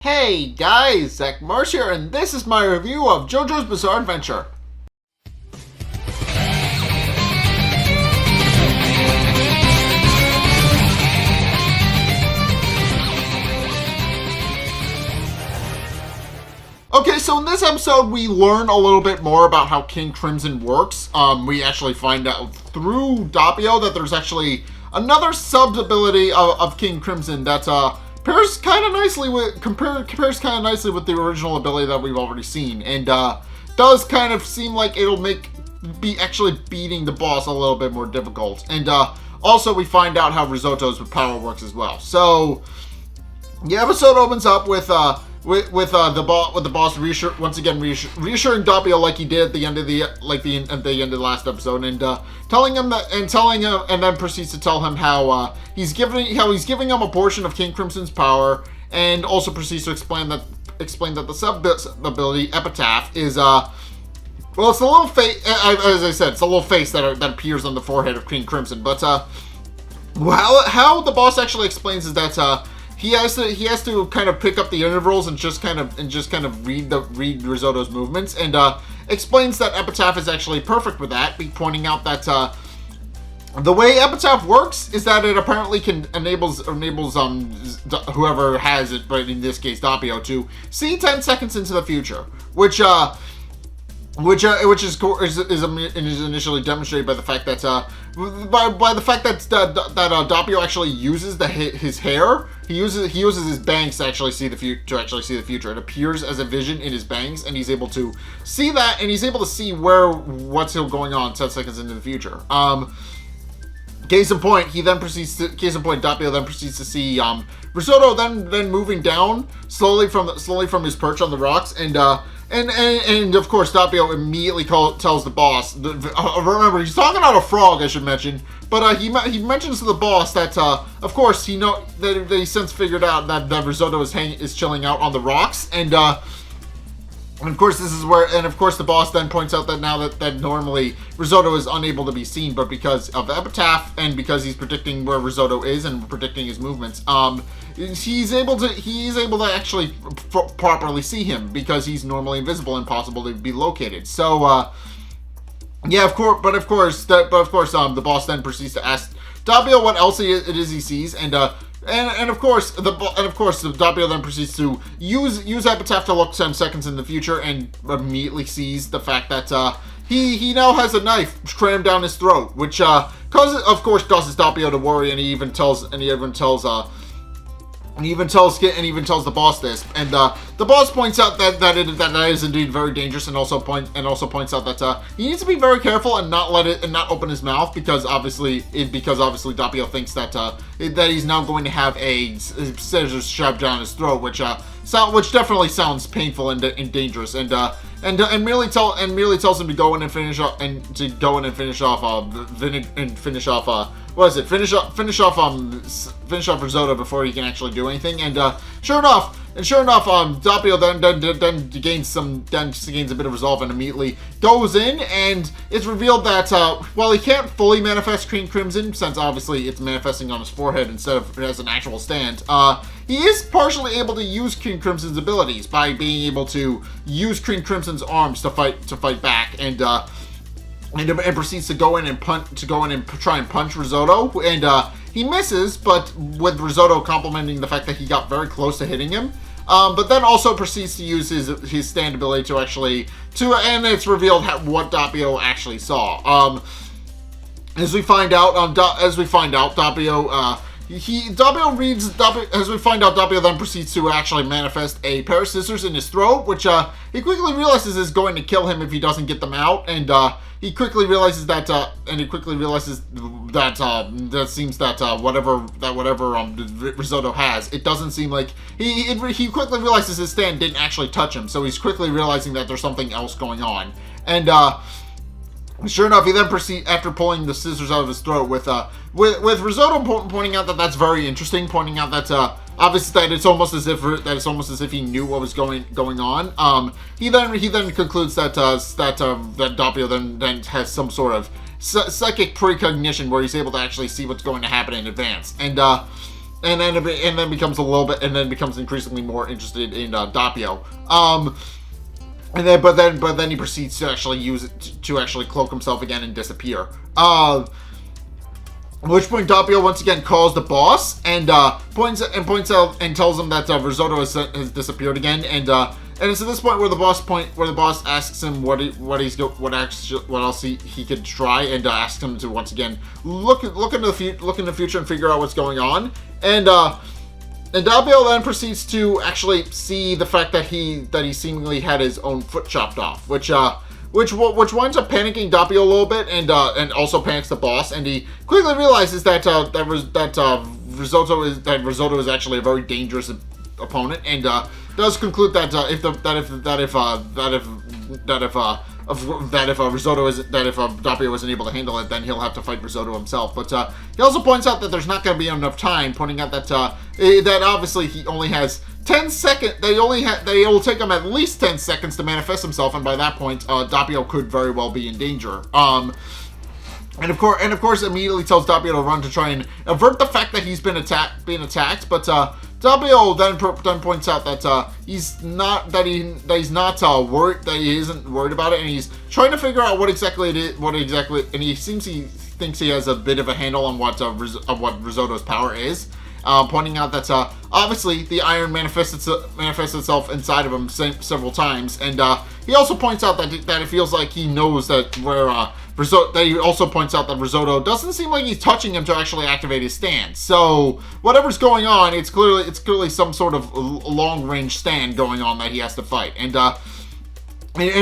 Hey guys, Zack here, and this is my review of JoJo's Bizarre Adventure. Okay, so in this episode, we learn a little bit more about how King Crimson works. We actually find out through Doppio that there's actually another sub-ability of King Crimson that, compares kind of nicely with the original ability that we've already seen, and does kind of seem like it'll be actually beating the boss a little bit more difficult. And also we find out how Risotto's power works as well. So the episode opens up with the boss once again reassuring Doppio like he did at the end of the last episode, and then proceeds to tell him how he's giving him a portion of King Crimson's power, and also proceeds to explain that the sub ability Epitaph is it's a little face, as I said, it's a little face that appears on the forehead of King Crimson. But how the boss actually explains is that he has to kind of pick up the intervals and just kind of read Risotto's movements, and explains that Epitaph is actually perfect with that, pointing out that the way Epitaph works is that it apparently enables whoever has it, but in this case Doppio, to see 10 seconds into the future, which is initially demonstrated by the fact that Doppio actually uses his hair. He uses his bangs to actually see the future. It appears as a vision in his bangs, and he's able to see that, and he's able to see what's going on 10 seconds into the future. Case in point, Doppio then proceeds to see Risotto then moving down slowly from his perch on the rocks, and of course Doppio immediately tells the boss. Remember, he's talking about a frog, I should mention, but he mentions to the boss that of course that he since figured out that Risotto is chilling out on the rocks, and of course the boss then points out that now that normally Risotto is unable to be seen, but because of the Epitaph and because he's predicting where Risotto is and predicting his movements, he's able to actually properly see him, because he's normally invisible and impossible to be located. So of course the boss then proceeds to ask Doppio what else it is he sees, and of course Doppio then proceeds to use Epitaph to look 10 seconds in the future, and immediately sees the fact that he now has a knife crammed down his throat, which causes Doppio to worry, and he even tells the boss this, and the boss points out that is indeed very dangerous, and also points out that he needs to be very careful and not open his mouth, because obviously Doppio thinks that he's now going to have a scissors shoved down his throat, which definitely sounds painful and dangerous, and merely tells him to go in and finish off Risotto before he can actually do anything. And sure enough, Doppio then gains a bit of resolve and immediately goes in, and it's revealed that while he can't fully manifest King Crimson, since obviously it's manifesting on his forehead instead of as an actual stand, he is partially able to use King Crimson's abilities by being able to use King Crimson's arms to fight back, and proceeds to go in and try and punch Risotto, and he misses, but with Risotto complimenting the fact that he got very close to hitting him. But then also proceeds to use his stand ability and it's revealed what Doppio actually saw. As we find out, Doppio then proceeds to actually manifest a pair of scissors in his throat, which he quickly realizes is going to kill him if he doesn't get them out, and he quickly realizes that whatever Risotto has, it doesn't seem like he quickly realizes his stand didn't actually touch him, so he's quickly realizing that there's something else going on, and sure enough, he then proceeds, after pulling the scissors out of his throat, with Risotto pointing out that that's very interesting, pointing out that obviously that it's almost as if he knew what was going on. He then concludes that Doppio then has some sort of psychic precognition, where he's able to actually see what's going to happen in advance, and and then becomes increasingly more interested in Doppio. But then he proceeds to actually use it to actually cloak himself again and disappear. At which point Doppio once again calls the boss and points out and tells him that Risotto has disappeared again, and it's at this point where the boss asks him what else he could try, and asks him to once again look into the future and figure out what's going on, and Doppio then proceeds to actually see the fact that he seemingly had his own foot chopped off, which winds up panicking Doppio a little bit, and also panics the boss, and he quickly realizes that Risotto is actually a very dangerous opponent, and does conclude that if Doppio isn't able to handle it, then he'll have to fight Risotto himself. But he also points out that there's not going to be enough time, pointing out that that obviously he only has 10 seconds. They will take him at least 10 seconds to manifest himself, and by that point, Doppio could very well be in danger. And of course, immediately tells Doppio to run to try and avert the fact that he's being attacked. But Doppio then points out that he isn't worried about it, and he's trying to figure out what exactly it is. And he thinks he has a bit of a handle on what Risotto's power is. Pointing out that obviously the iron manifests itself inside of him several times, and he also points out that it feels like he knows that he also points out that Risotto doesn't seem like he's touching him to actually activate his stand. So whatever's going on, it's clearly some sort of long range stand going on that he has to fight, and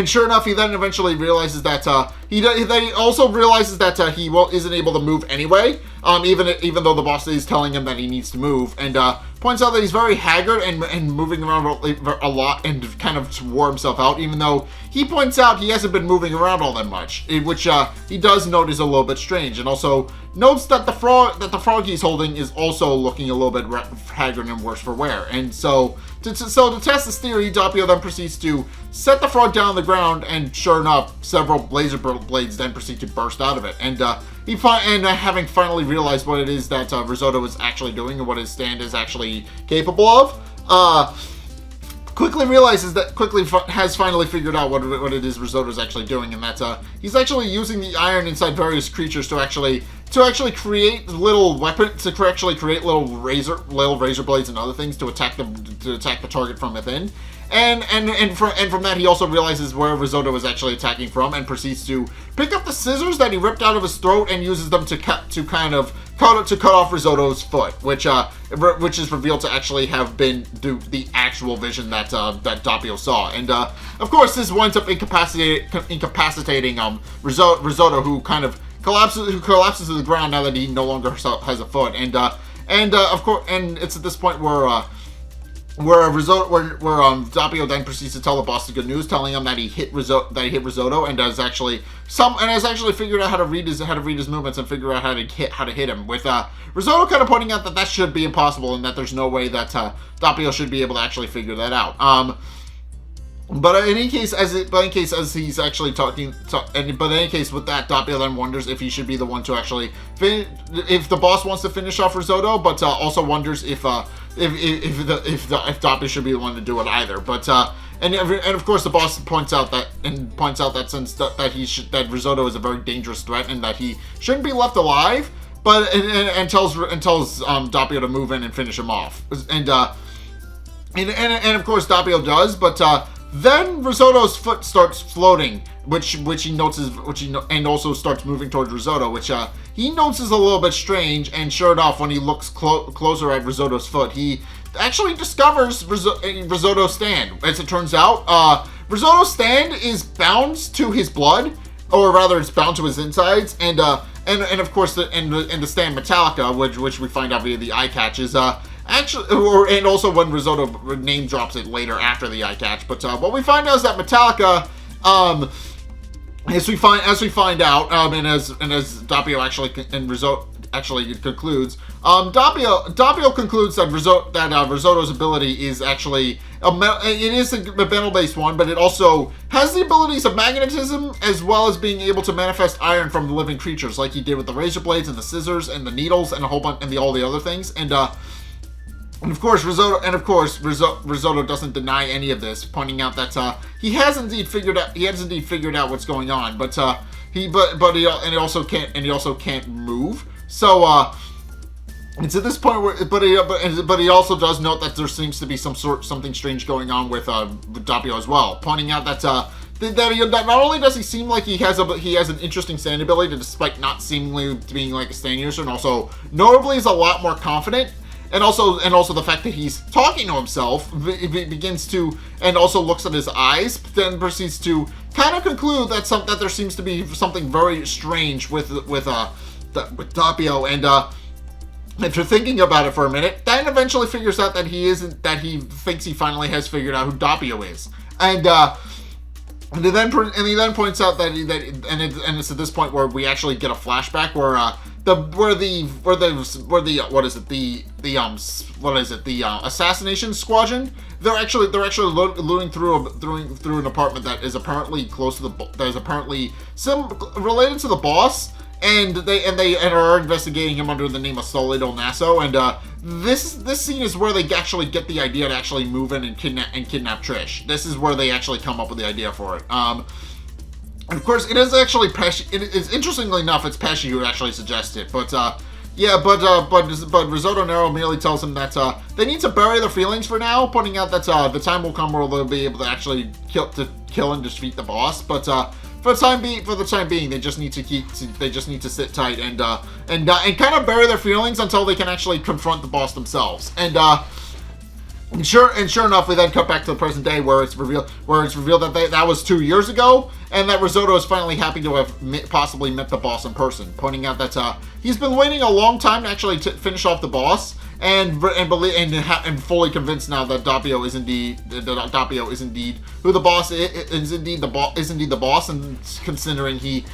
sure enough, he then eventually realizes that he isn't able to move anyway, even though the boss is telling him that he needs to move, and points out that he's very haggard and moving around a lot and kind of wore himself out, even though he points out he hasn't been moving around all that much, which he does note is a little bit strange, and also notes that the frog he's holding is also looking a little bit haggard and worse for wear. And so to test this theory, Doppio then proceeds to set the frog down on the ground, and sure enough, several laser blades then proceed to burst out of it. And having finally realized what it is that Risotto is actually doing and what his stand is actually capable of, quickly has finally figured out what it is Risotto is actually doing, and that's he's actually using the iron inside various creatures to actually create little weapons, to actually create little razor blades and other things to attack the target from within. And from that, he also realizes where Risotto is actually attacking from, and proceeds to pick up the scissors that he ripped out of his throat and uses them to cut off Risotto's foot, which is revealed to actually have been the actual vision that Doppio saw. And of course, this winds up incapacitating Risotto, who kind of collapses to the ground now that he no longer has a foot. And of course, and it's at this point where Doppio then proceeds to tell the boss the good news, telling him that he hit Risotto, and has actually figured out how to read his movements and figure out how to hit him. With Risotto kind of pointing out that should be impossible, and that there's no way that Doppio should be able to actually figure that out. But in any case, as he's actually talking, but in any case, with that, Doppio then wonders if he should be the one to actually, if the boss wants to finish off Risotto, but also wonders if Doppio should be the one to do it either. But and of course, the boss points out that since that Risotto is a very dangerous threat and that he shouldn't be left alive, but and tells Doppio to move in and finish him off, and of course Doppio does, but then Risotto's foot starts floating, which he notes and also starts moving towards Risotto, which he notes is a little bit strange. And sure enough, when he looks closer at Risotto's foot, he actually discovers Risotto's stand. As it turns out, Risotto's stand is bound to his blood, or rather, it's bound to his insides, and of course the stand Metallica, which we find out via the eye catch, is and also when Risotto name drops it later after the eye catch. But what we find out is that Metallica, as we find out, and as Doppio Risotto actually concludes, Doppio concludes that Risotto's ability is actually a metal-based one, but it also has the abilities of magnetism, as well as being able to manifest iron from the living creatures, like he did with the razor blades and the scissors and the needles and a whole bunch and all the other things. And of course, Risotto doesn't deny any of this, pointing out that he has indeed figured out what's going on, but he also can't move. So it's at this point where, but he also does note that there seems to be something strange going on with Doppio as well, pointing out that not only does he seem like he has an interesting stand ability, despite not seemingly being like a stand user, and also notably is a lot more confident. And also the fact that he's talking to himself begins to, and also looks at his eyes, then proceeds to kind of conclude that there seems to be something very strange with Doppio. And after thinking about it for a minute, then eventually figures out that he thinks he finally has figured out who Doppio is. And he then points out that it's at this point where we actually get a flashback where the assassination squadron, they're actually looting through an apartment that is apparently related to the boss, and they are investigating him under the name of Solido Nasso. And this scene is where they actually get the idea to actually move in and kidnap Trish. This is where they actually come up with the idea for it. And of course, it is actually Pesci. It's interestingly enough, it's Pesci who actually suggests it. But Risotto Nero merely tells him that they need to bury their feelings for now, pointing out that the time will come where they'll be able to actually kill and defeat the boss. But for the time being, they just need to sit tight and kind of bury their feelings until they can actually confront the boss themselves. And sure enough, we then cut back to the present day where it's revealed that that was 2 years ago, and that Risotto is finally happy to have possibly met the boss in person, pointing out that he's been waiting a long time to actually finish off the boss, and fully convinced now that Doppio is indeed who the boss is indeed the boss, and considering he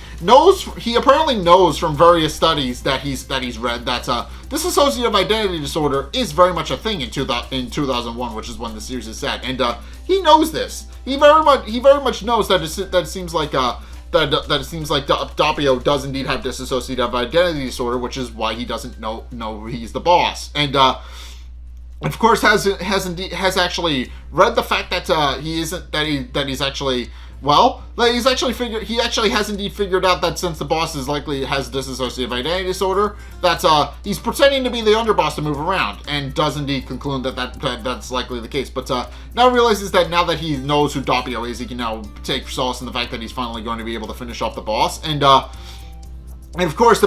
apparently knows from various studies that he's read that dissociative identity disorder is very much a thing in 2001, which is when the series is set, and he knows this. He very much knows that it seems like Doppio does indeed have dissociative identity disorder, which is why he doesn't know he's the boss, and of course has actually read the fact that he actually has indeed figured out that since the boss has dissociative identity disorder, that he's pretending to be the underboss to move around, and does indeed conclude that's likely the case. But now realizes that now that he knows who Doppio is, he can now take solace in the fact that he's finally going to be able to finish off the boss. And of course,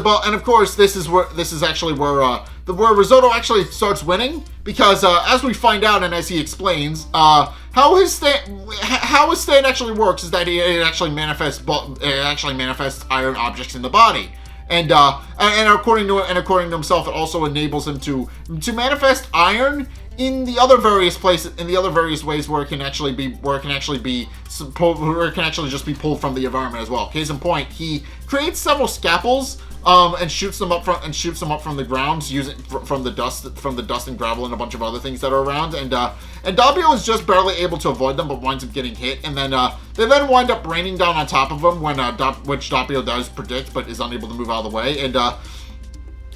this is actually where Risotto actually starts winning, because as we find out and as he explains, how his stand actually works is that it actually manifests iron objects in the body, and according to himself, it also enables him to manifest iron in the other various places, in the other various ways where it can actually just be pulled from the environment as well. Case in point, he creates several scalpels and shoots them up from the ground, using from the dust and gravel and a bunch of other things that are around. And Doppio is just barely able to avoid them, but winds up getting hit. And then they then wind up raining down on top of him which Doppio does predict, but is unable to move out of the way. And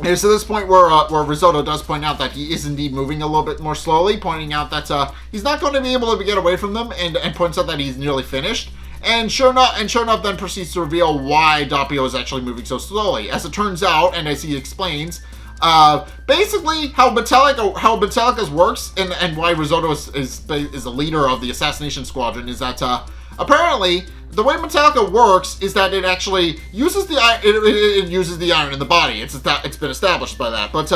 it's to this point where Risotto does point out that he is indeed moving a little bit more slowly, pointing out that he's not going to be able to get away from them, and points out that he's nearly finished. And sure enough, then proceeds to reveal why Doppio is actually moving so slowly. As it turns out, and as he explains, basically how Metallica's works, and why Risotto is the leader of the assassination squadron, is that apparently the way Metallica works is that it actually uses the iron in the body. It's been established by that. But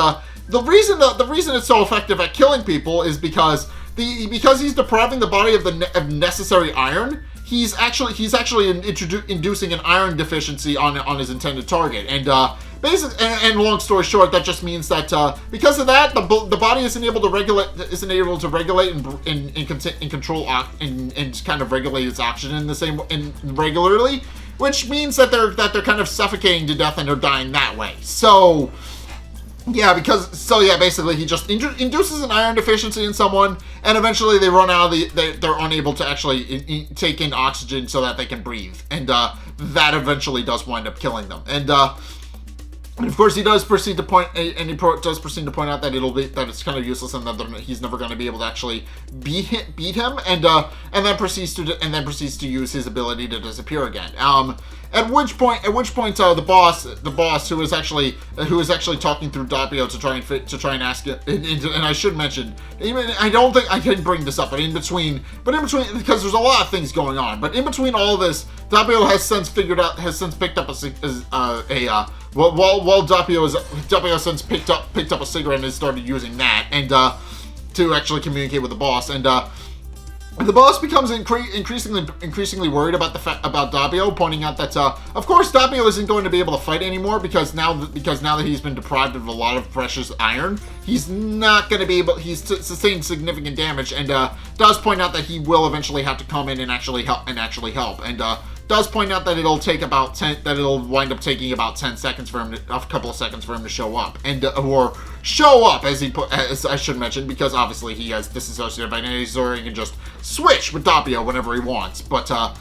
the reason it's so effective at killing people is because he's depriving the body of necessary iron. He's actually inducing an iron deficiency on his intended target, and and long story short, that just means that because of that, the body isn't able to regulate and control and kind of regulate its oxygen regularly, which means that they're kind of suffocating to death and they're dying that way. So basically he just induces an iron deficiency in someone, and eventually they run out of they're unable to actually take in oxygen so that they can breathe, and that eventually does wind up killing them. And And of course, he does proceed to point, and does proceed to point out that it's kind of useless, and that he's never going to be able to actually beat him, and then proceeds to use his ability to disappear again. At which point, the boss who is actually talking through Doppio to try and ask it, and I should mention, even I don't think I can bring this up, but in between, because there's a lot of things going on, but in between all of this, Doppio has since picked up while Doppio has since picked up a cigarette and has started using that, and to actually communicate with the boss, and the boss becomes increasingly worried about Doppio, pointing out that of course Doppio isn't going to be able to fight anymore because now that he's been deprived of a lot of precious iron, he's not going to be able. He's sustained significant damage, and does point out that he will eventually have to come in and actually help, and does point out that it'll wind up taking about 10 seconds for him, a couple of seconds for him to show up, and or show up, as I should mention, because obviously he has disassociative identity, so he can just switch with Doppio whenever he wants. But of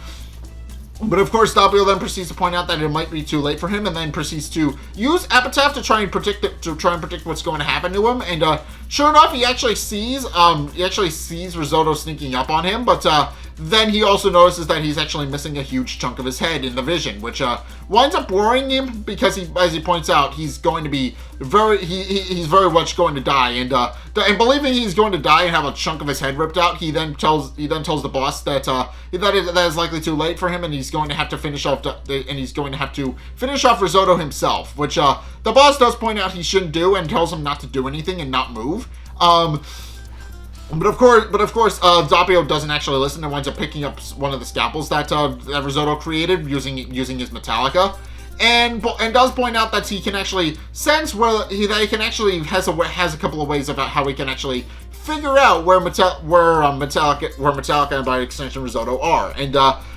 course, Doppio then proceeds to point out that it might be too late for him, and then proceeds to use Epitaph to try and predict what's going to happen to him. And sure enough, he actually sees Risotto sneaking up on him, but then he also notices that he's actually missing a huge chunk of his head in the vision, which winds up worrying him because as he points out, he's going to be he's very much going to die, and believing he's going to die and have a chunk of his head ripped out, he then tells the boss that that is likely too late for him, and he's going to have to finish off Risotto himself, which the boss does point out he shouldn't do, and tells him not to do anything and not move. But of course, Doppio doesn't actually listen and winds up picking up one of the scalpels that Risotto created using his Metallica, and does point out that he can actually sense that he can actually has a couple of ways about how he can actually figure out where Metallica and by extension Risotto are, and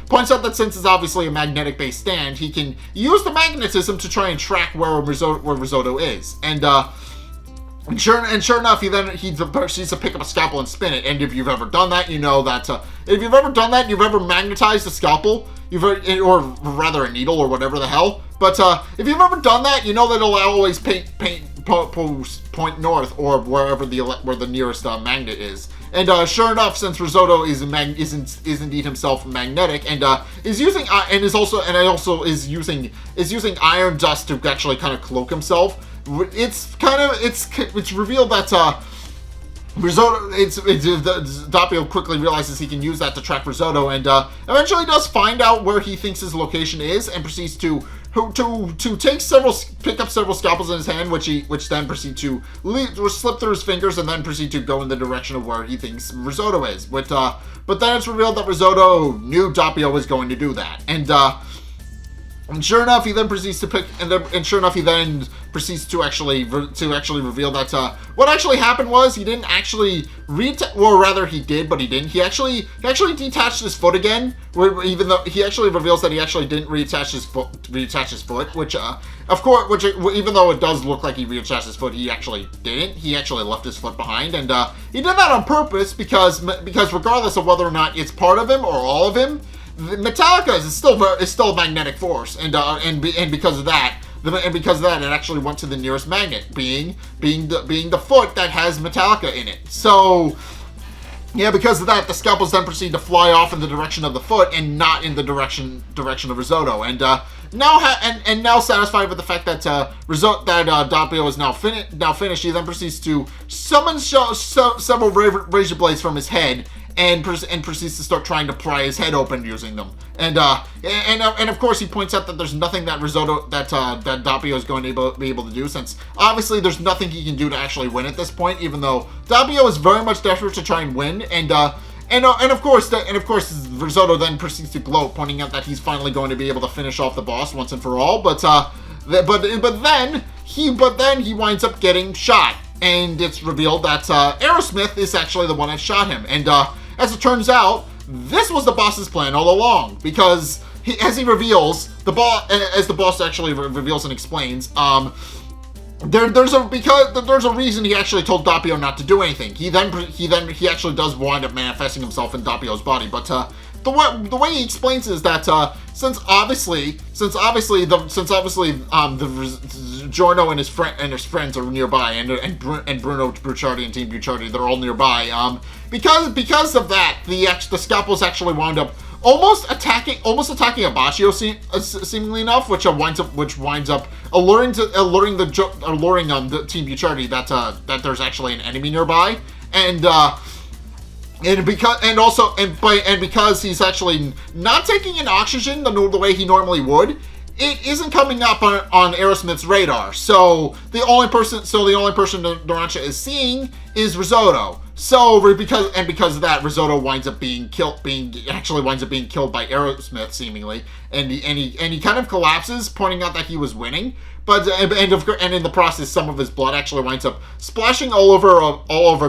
points out that since it's obviously a magnetic-based stand, he can use the magnetism to try and track where Risotto is, and sure enough, he proceeds to pick up a scalpel and spin it. And if you've ever done that, you know that if you've ever magnetized a scalpel, or rather a needle or whatever the hell. But if you've ever done that, you know that it'll always point north or where the nearest magnet is. And sure enough, since Risotto is indeed himself magnetic, and is using iron dust to actually kind of cloak himself. It's revealed that Doppio quickly realizes he can use that to track Risotto, and eventually does find out where he thinks his location is, and proceeds to pick up several scalpels in his hand, which then proceed to slip through his fingers, and then proceed to go in the direction of where he thinks Risotto is. But then it's revealed that Risotto knew Doppio was going to do that, and sure enough, he then proceeds to actually reveal that what actually happened was he didn't actually or rather he did, but he didn't. He actually detached his foot again. Even though he actually reveals that he actually didn't reattach his foot, which even though it does look like he reattached his foot, he actually didn't. He actually left his foot behind, and he did that on purpose because regardless of whether or not it's part of him or all of him, Metallica is still a magnetic force, and because of that, it actually went to the nearest magnet, being the foot that has Metallica in it. So, yeah, because of that, the scalpels then proceed to fly off in the direction of the foot and not in the direction of Risotto. And now satisfied with the fact that Doppio is now finished, he then proceeds to summon several razor blades from his head. And proceeds to start trying to pry his head open using them, and of course he points out that there's nothing that Doppio is going to be able to do, since obviously there's nothing he can do to actually win at this point. Even though Doppio is very much desperate to try and win, and of course Risotto then proceeds to gloat, pointing out that he's finally going to be able to finish off the boss once and for all. But then he winds up getting shot, and it's revealed that Aerosmith is actually the one that shot him, and as it turns out, this was the boss's plan all along, because as the boss actually reveals and explains, there's a reason he actually told Doppio not to do anything. He actually does wind up manifesting himself in Doppio's body, but the way he explains is that since obviously Giorno and his friends are nearby, and Bruno Bruciardi and Team Bruciardi, they're all nearby. Because of that, the scalpels actually wound up almost attacking Abaccio, seemingly enough, which winds up alluring the Team Bruciardi that there's actually an enemy nearby, because he's actually not taking in oxygen the way he normally would, it isn't coming up on Aerosmith's radar. So the only person Narancia is seeing is Risotto. So because of that, Risotto winds up being killed by Aerosmith seemingly, and he kind of collapses, pointing out that he was winning. But and in the process, some of his blood actually winds up splashing all over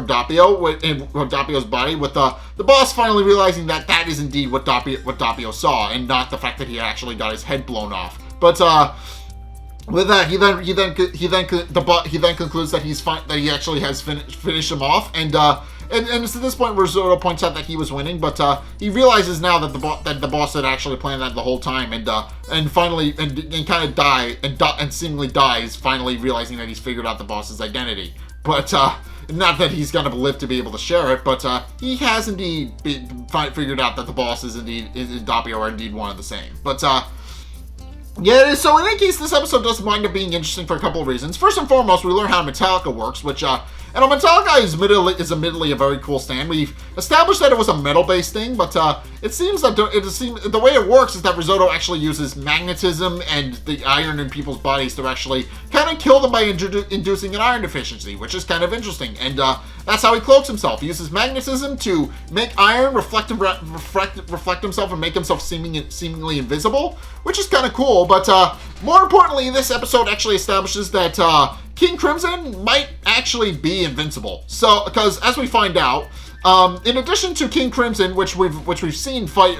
Doppio in Doppio's body. With the boss finally realizing that is indeed what Doppio saw, and not the fact that he actually got his head blown off. But with that, he then concludes that he actually has finished him off, and it's at this point where Risotto points out that he was winning, but he realizes now that the boss had actually planned that the whole time, and finally seemingly dies, finally realizing that he's figured out the boss's identity. But not that he's gonna live to be able to share it, but he has indeed figured out that the bosses and Doppio are indeed one and the same. But yeah, so in any case, this episode does wind up being interesting for a couple of reasons. First and foremost, we learn how Metallica works, which, Metallica is admittedly a very cool stand. We've established that it was a metal-based thing, but it seems that the way it works is that Risotto actually uses magnetism and the iron in people's bodies to actually kind of kill them by inducing an iron deficiency, which is kind of interesting. And that's how he cloaks himself. He uses magnetism to make iron reflect himself and make himself seemingly invisible, which is kind of cool. But more importantly, this episode actually establishes that King Crimson might actually be invincible. So, because as we find out, in addition to King Crimson, which we've seen fight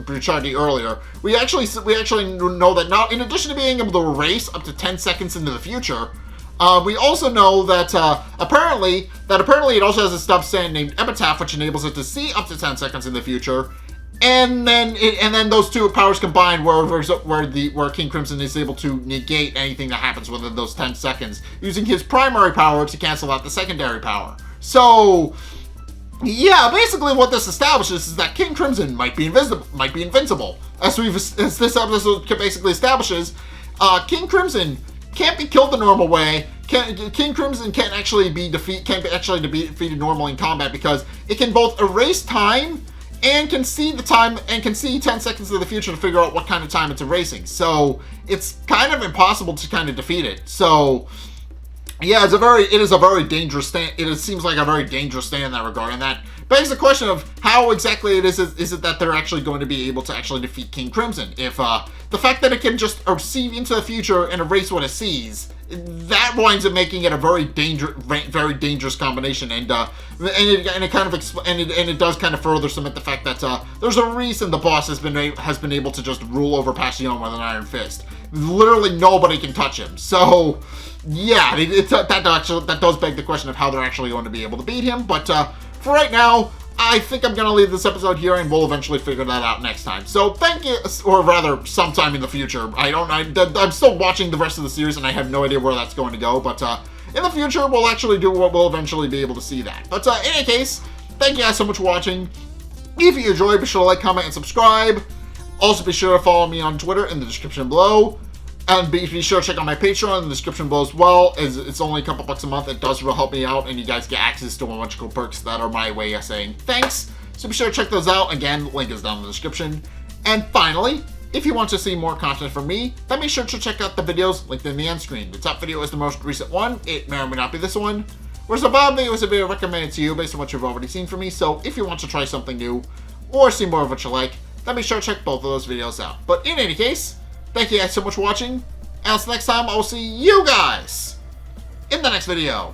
Bruciardi earlier, we actually know that now, in addition to being able to erase up to 10 seconds into the future, we also know that apparently it also has a substand named Epitaph, which enables it to see up to 10 seconds in the future. And then those two powers combine, where King Crimson is able to negate anything that happens within those 10 seconds, using his primary power to cancel out the secondary power. So, yeah, basically what this establishes is that King Crimson might be invincible. As this episode basically establishes, King Crimson can't be killed the normal way. King Crimson can't actually be defeated normally in combat, because it can both erase time and can see the time, and can see 10 seconds of the future to figure out what kind of time it's erasing. So it's kind of impossible to kind of defeat it. So yeah, it is a very dangerous stand. It seems like a very dangerous stand in that regard, and that begs the question of how exactly is it that they're actually going to be able to actually defeat King Crimson? If the fact that it can just see into the future and erase what it sees, that winds up making it a very dangerous combination, and it does kind of further cement the fact that there's a reason the boss has been able to just rule over Passion with an iron fist. Literally nobody can touch him. So yeah, that does beg the question of how they're actually going to be able to beat him. But for right now, I think I'm going to leave this episode here, and we'll eventually figure that out next time. So thank you, or rather, sometime in the future. I'm still watching the rest of the series, and I have no idea where that's going to go. But in the future, we'll eventually be able to see that. But in any case, thank you guys so much for watching. If you enjoyed, be sure to like, comment, and subscribe. Also, be sure to follow me on Twitter in the description below. And be sure to check out my Patreon in the description below as well, as it's only a couple bucks a month. It does really help me out, and you guys get access to a bunch of cool perks that are my way of saying thanks. So be sure to check those out. Again, the link is down in the description. And finally, if you want to see more content from me, then be sure to check out the videos linked in the end screen. The top video is the most recent one. It may or may not be this one. Whereas the bottom video is a video recommended to you based on what you've already seen from me. So if you want to try something new, or see more of what you like, then be sure to check both of those videos out. But in any case, thank you guys so much for watching, and until next time, I will see you guys in the next video.